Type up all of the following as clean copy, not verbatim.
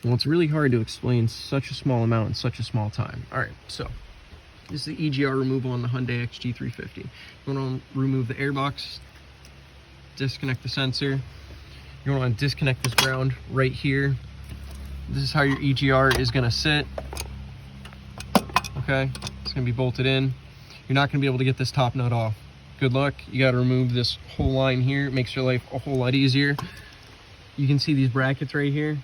Well, it's really hard to explain such a small amount in such a small time. All right, so this is the EGR removal on the Hyundai XG350. You want to remove the airbox, disconnect the sensor. You want to disconnect this ground right here. This is how your EGR is going to sit. Okay, it's going to be bolted in. You're not going to be able to get this top nut off. Good luck. You got to remove this whole line here. It makes your life a whole lot easier. You can see these brackets right here.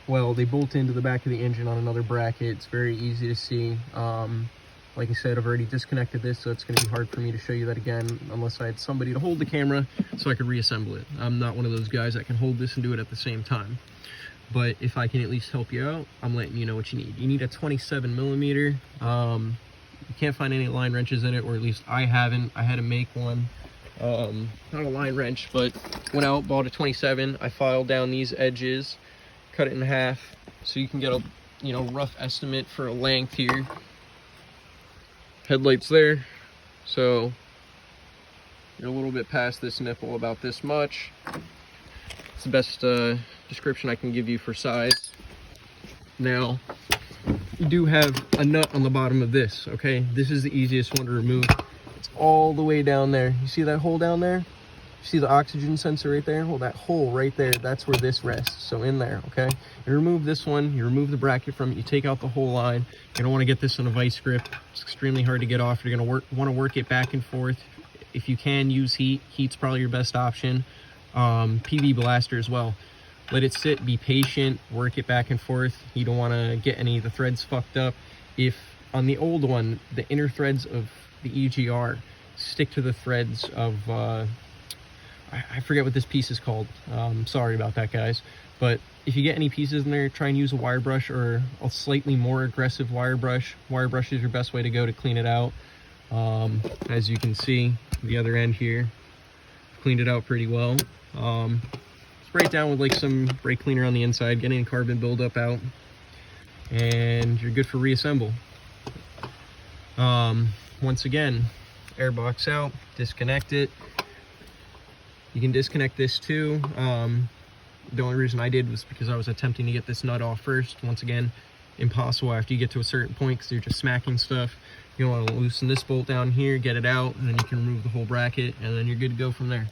Well, they bolt into the back of the engine on another bracket. It's very easy to see. Like I said, I've already disconnected this, so it's going to be hard for me to show you that again unless I had somebody to hold the camera so I could reassemble it. I'm not one of those guys that can hold this and do it at the same time. But if I can at least help you out, I'm letting you know what you need. You need a 27 millimeter. You can't find any line wrenches in it, or at least I haven't. I had to make one. Not a line wrench, but went out, bought a 27. I filed down these edges, cut it in half, so you can get a rough estimate for a length here. Headlights there, so you're a little bit past this nipple, about this much. It's the best description I can give you for size. Now, you do have a nut on the bottom of this, okay? This is the easiest one to remove. It's all the way down there. You see that hole down there? You see the oxygen sensor right there? Well, that hole right there, that's where this rests. So in there, okay? You remove this one, you remove the bracket from it, you take out the whole line. You don't want to get this in a vice grip. It's extremely hard to get off. You're going to want to work it back and forth. If you can, use heat. Heat's probably your best option. PV blaster as well. Let it sit, be patient, work it back and forth. You don't want to get any of the threads fucked up. If on the old one, the inner threads of the EGR stick to the threads of I forget what this piece is called. Sorry about that, guys. But if you get any pieces in there, try and use a wire brush or a slightly more aggressive wire brush. Wire brush is your best way to go to clean it out. As you can see, the other end here, cleaned it out pretty well. Spray it down with like some brake cleaner on the inside, get any carbon buildup out, and you're good for reassemble. Once again, airbox out, disconnect it. You can disconnect this too. The only reason I did was because I was attempting to get this nut off first. Once again, impossible after you get to a certain point because you're just smacking stuff. You want to loosen this bolt down here, get it out, and then you can remove the whole bracket, and then you're good to go from there.